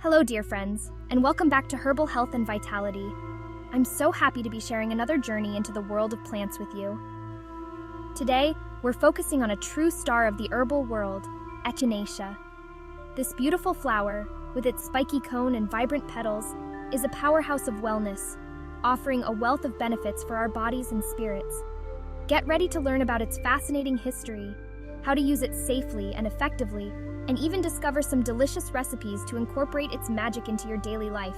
Hello, dear friends, and welcome back to Herbal Health and Vitality. I'm so happy to be sharing another journey into the world of plants with you. Today, we're focusing on a true star of the herbal world, Echinacea. This beautiful flower, with its spiky cone and vibrant petals, is a powerhouse of wellness, offering a wealth of benefits for our bodies and spirits. Get ready to learn about its fascinating history, how to use it safely and effectively, and even discover some delicious recipes to incorporate its magic into your daily life.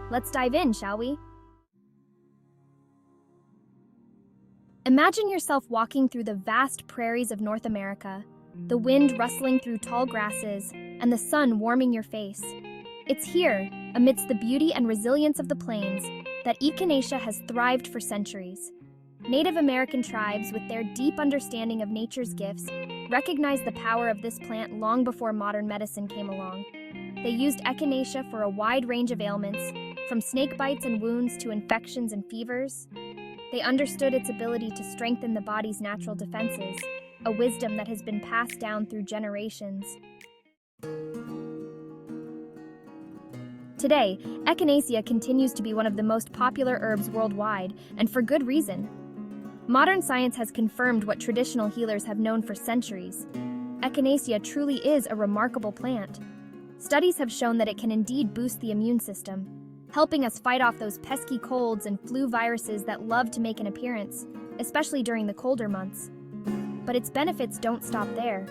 Let's dive in, shall we? Imagine yourself walking through the vast prairies of North America, the wind rustling through tall grasses, and the sun warming your face. It's here, amidst the beauty and resilience of the plains, that Echinacea has thrived for centuries. Native American tribes, with their deep understanding of nature's gifts, recognized the power of this plant long before modern medicine came along. They used Echinacea for a wide range of ailments, from snake bites and wounds to infections and fevers. They understood its ability to strengthen the body's natural defenses, a wisdom that has been passed down through generations. Today, Echinacea continues to be one of the most popular herbs worldwide, and for good reason. Modern science has confirmed what traditional healers have known for centuries. Echinacea truly is a remarkable plant. Studies have shown that it can indeed boost the immune system, helping us fight off those pesky colds and flu viruses that love to make an appearance, especially during the colder months. But its benefits don't stop there.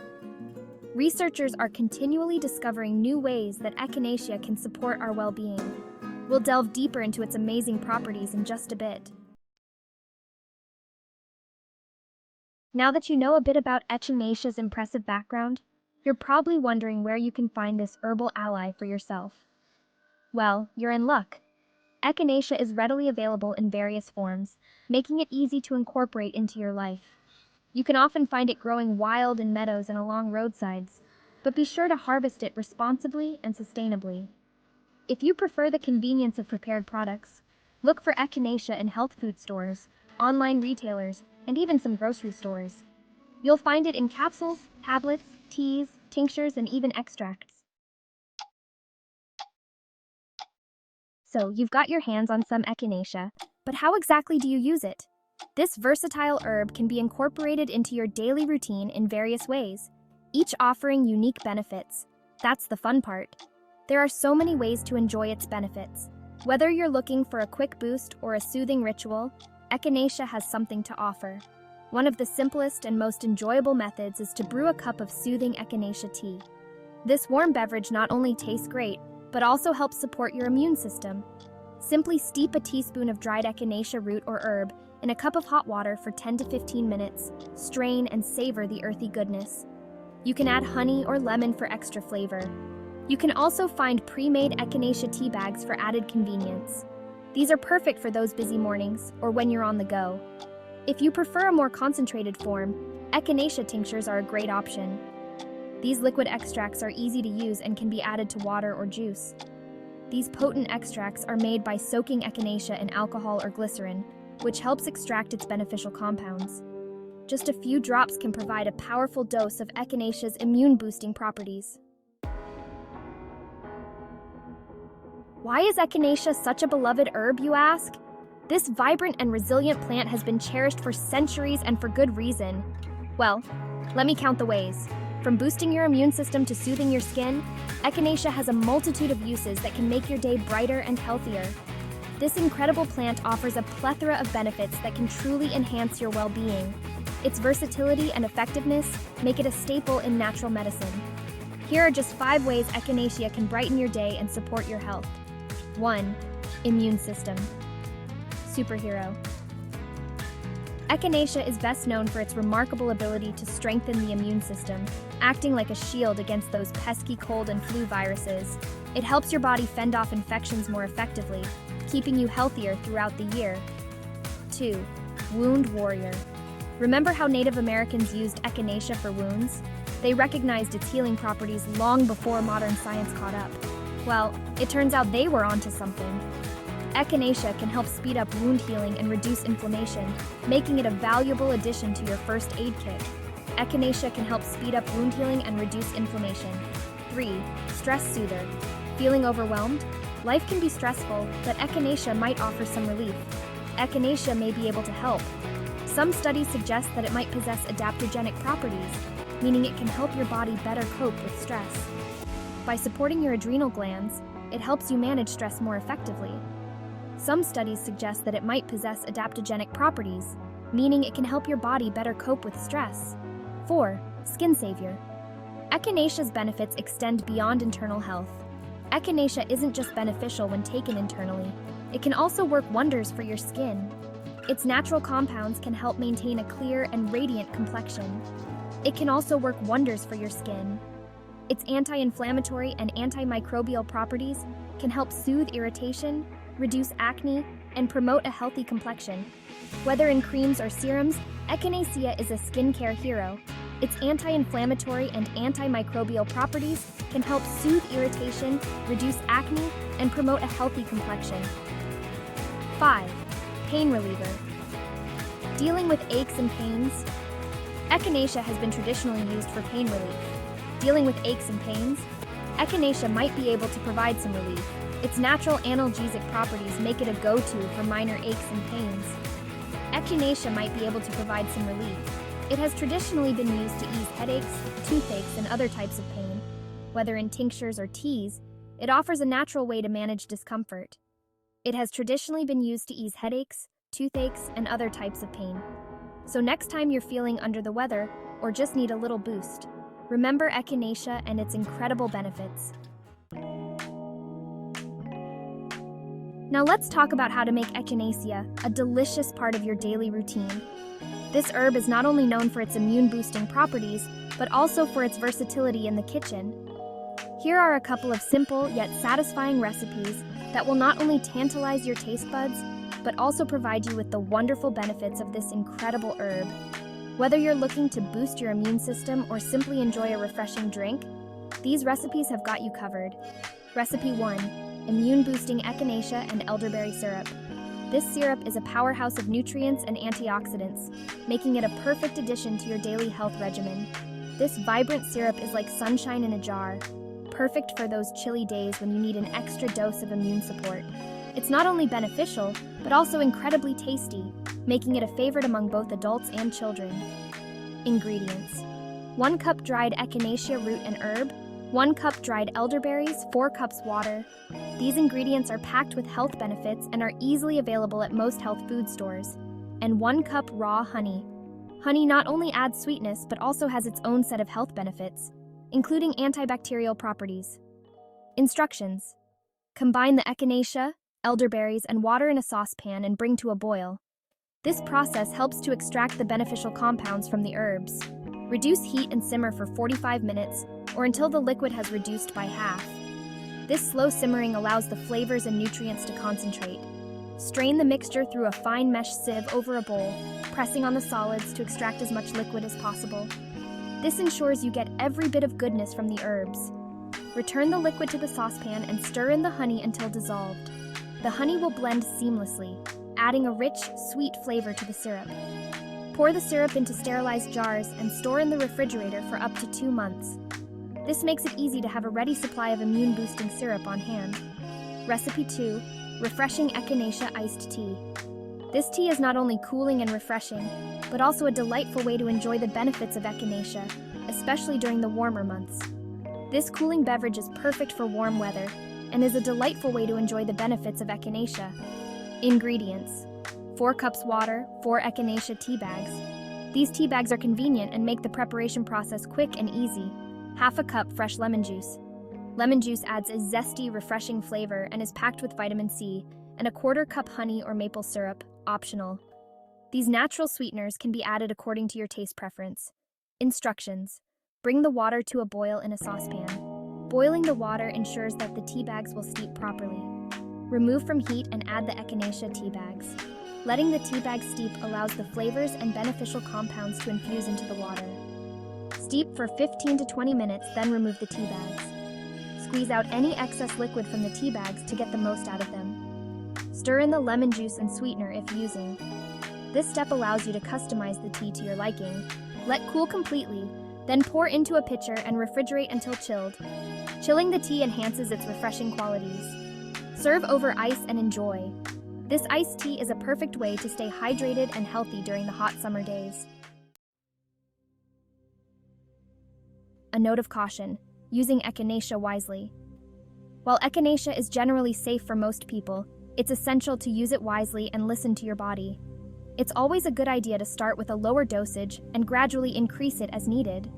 Researchers are continually discovering new ways that Echinacea can support our well-being. We'll delve deeper into its amazing properties in just a bit. Now that you know a bit about Echinacea's impressive background, you're probably wondering where you can find this herbal ally for yourself. Well, you're in luck. Echinacea is readily available in various forms, making it easy to incorporate into your life. You can often find it growing wild in meadows and along roadsides, but be sure to harvest it responsibly and sustainably. If you prefer the convenience of prepared products, look for Echinacea in health food stores, online retailers, and even some grocery stores. You'll find it in capsules, tablets, teas, tinctures, and even extracts. So, you've got your hands on some Echinacea, but how exactly do you use it? This versatile herb can be incorporated into your daily routine in various ways, each offering unique benefits. That's the fun part. There are so many ways to enjoy its benefits. Whether you're looking for a quick boost or a soothing ritual, Echinacea has something to offer. One of the simplest and most enjoyable methods is to brew a cup of soothing Echinacea tea. This warm beverage not only tastes great, but also helps support your immune system. Simply steep a teaspoon of dried Echinacea root or herb in a cup of hot water for 10 to 15 minutes, strain and savor the earthy goodness. You can add honey or lemon for extra flavor. You can also find pre-made Echinacea tea bags for added convenience. These are perfect for those busy mornings or when you're on the go. If you prefer a more concentrated form, Echinacea tinctures are a great option. These liquid extracts are easy to use and can be added to water or juice. These potent extracts are made by soaking Echinacea in alcohol or glycerin, which helps extract its beneficial compounds. Just a few drops can provide a powerful dose of Echinacea's immune-boosting properties. Why is Echinacea such a beloved herb, you ask? This vibrant and resilient plant has been cherished for centuries and for good reason. Well, let me count the ways. From boosting your immune system to soothing your skin, Echinacea has a multitude of uses that can make your day brighter and healthier. This incredible plant offers a plethora of benefits that can truly enhance your well-being. Its versatility and effectiveness make it a staple in natural medicine. Here are just 5 ways Echinacea can brighten your day and support your health. 1. Immune system. Superhero. Echinacea is best known for its remarkable ability to strengthen the immune system, acting like a shield against those pesky cold and flu viruses. It helps your body fend off infections more effectively, keeping you healthier throughout the year. 2. Wound warrior. Remember how Native Americans used Echinacea for wounds? They recognized its healing properties long before modern science caught up. Well, it turns out they were onto something. Echinacea can help speed up wound healing and reduce inflammation, making it a valuable addition to your first aid kit. Echinacea can help speed up wound healing and reduce inflammation. 3. Stress soother. Feeling overwhelmed? Life can be stressful, but Echinacea might offer some relief. Echinacea may be able to help. Some studies suggest that it might possess adaptogenic properties, meaning it can help your body better cope with stress. By supporting your adrenal glands, it helps you manage stress more effectively. Some studies suggest that it might possess adaptogenic properties, meaning it can help your body better cope with stress. 4. Skin savior. Echinacea's benefits extend beyond internal health. Echinacea isn't just beneficial when taken internally, it can also work wonders for your skin. Its natural compounds can help maintain a clear and radiant complexion. It can also work wonders for your skin. Its anti-inflammatory and antimicrobial properties can help soothe irritation, reduce acne, and promote a healthy complexion. Whether in creams or serums, Echinacea is a skincare hero. Its anti-inflammatory and antimicrobial properties can help soothe irritation, reduce acne, and promote a healthy complexion. 5. Pain reliever. Dealing with aches and pains? Echinacea has been traditionally used for pain relief. Dealing with aches and pains? Echinacea might be able to provide some relief. Its natural analgesic properties make it a go-to for minor aches and pains. Echinacea might be able to provide some relief. It has traditionally been used to ease headaches, toothaches, and other types of pain. Whether in tinctures or teas, it offers a natural way to manage discomfort. It has traditionally been used to ease headaches, toothaches, and other types of pain. So next time you're feeling under the weather or just need a little boost, remember Echinacea and its incredible benefits. Now let's talk about how to make Echinacea a delicious part of your daily routine. This herb is not only known for its immune-boosting properties, but also for its versatility in the kitchen. Here are a couple of simple yet satisfying recipes that will not only tantalize your taste buds, but also provide you with the wonderful benefits of this incredible herb. Whether you're looking to boost your immune system or simply enjoy a refreshing drink, these recipes have got you covered. Recipe 1. Immune-boosting Echinacea and elderberry syrup. This syrup is a powerhouse of nutrients and antioxidants, making it a perfect addition to your daily health regimen. This vibrant syrup is like sunshine in a jar, perfect for those chilly days when you need an extra dose of immune support. It's not only beneficial, but also incredibly tasty, making it a favorite among both adults and children. Ingredients: 1 cup dried Echinacea root and herb, 1 cup dried elderberries, 4 cups water. These ingredients are packed with health benefits and are easily available at most health food stores. And 1 cup raw honey. Honey not only adds sweetness but also has its own set of health benefits, including antibacterial properties. Instructions: combine the Echinacea, elderberries, and water in a saucepan and bring to a boil. This process helps to extract the beneficial compounds from the herbs. Reduce heat and simmer for 45 minutes or until the liquid has reduced by half. This slow simmering allows the flavors and nutrients to concentrate. Strain the mixture through a fine mesh sieve over a bowl, pressing on the solids to extract as much liquid as possible. This ensures you get every bit of goodness from the herbs. Return the liquid to the saucepan and stir in the honey until dissolved. The honey will blend seamlessly, adding a rich, sweet flavor to the syrup. Pour the syrup into sterilized jars and store in the refrigerator for up to 2 months. This makes it easy to have a ready supply of immune-boosting syrup on hand. Recipe 2. Refreshing Echinacea iced tea. This tea is not only cooling and refreshing, but also a delightful way to enjoy the benefits of Echinacea, especially during the warmer months. This cooling beverage is perfect for warm weather and is a delightful way to enjoy the benefits of Echinacea. Ingredients: 4 cups water, 4 Echinacea tea bags. These tea bags are convenient and make the preparation process quick and easy. Half a cup fresh lemon juice. Lemon juice adds a zesty, refreshing flavor and is packed with vitamin C, and a 1/4 cup honey or maple syrup, optional. These natural sweeteners can be added according to your taste preference. Instructions: bring the water to a boil in a saucepan. Boiling the water ensures that the tea bags will steep properly. Remove from heat and add the Echinacea tea bags. Letting the tea bags steep allows the flavors and beneficial compounds to infuse into the water. Steep for 15 to 20 minutes, then remove the tea bags. Squeeze out any excess liquid from the tea bags to get the most out of them. Stir in the lemon juice and sweetener if using. This step allows you to customize the tea to your liking. Let cool completely. Then pour into a pitcher and refrigerate until chilled. Chilling the tea enhances its refreshing qualities. Serve over ice and enjoy. This iced tea is a perfect way to stay hydrated and healthy during the hot summer days. A note of caution: using Echinacea wisely. While Echinacea is generally safe for most people, it's essential to use it wisely and listen to your body. It's always a good idea to start with a lower dosage and gradually increase it as needed.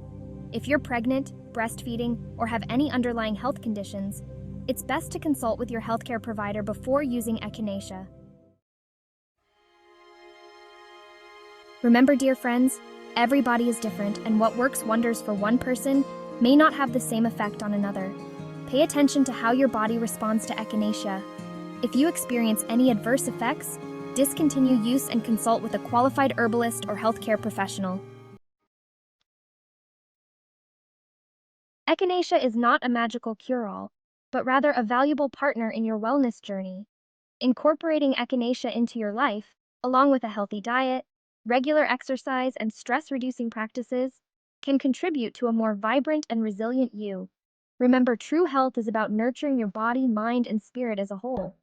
If you're pregnant, breastfeeding, or have any underlying health conditions, it's best to consult with your healthcare provider before using Echinacea. Remember, dear friends, everybody is different, and what works wonders for one person may not have the same effect on another. Pay attention to how your body responds to Echinacea. If you experience any adverse effects, discontinue use and consult with a qualified herbalist or healthcare professional. Echinacea is not a magical cure-all, but rather a valuable partner in your wellness journey. Incorporating Echinacea into your life, along with a healthy diet, regular exercise, and stress-reducing practices, can contribute to a more vibrant and resilient you. Remember, true health is about nurturing your body, mind, and spirit as a whole.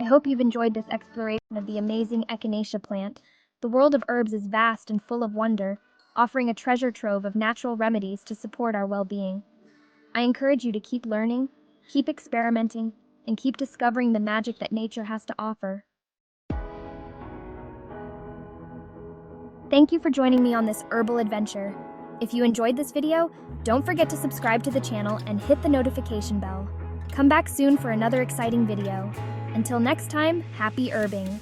I hope you've enjoyed this exploration of the amazing Echinacea plant. The world of herbs is vast and full of wonder, offering a treasure trove of natural remedies to support our well-being. I encourage you to keep learning, keep experimenting, and keep discovering the magic that nature has to offer. Thank you for joining me on this herbal adventure. If you enjoyed this video, don't forget to subscribe to the channel and hit the notification bell. Come back soon for another exciting video. Until next time, happy herbing!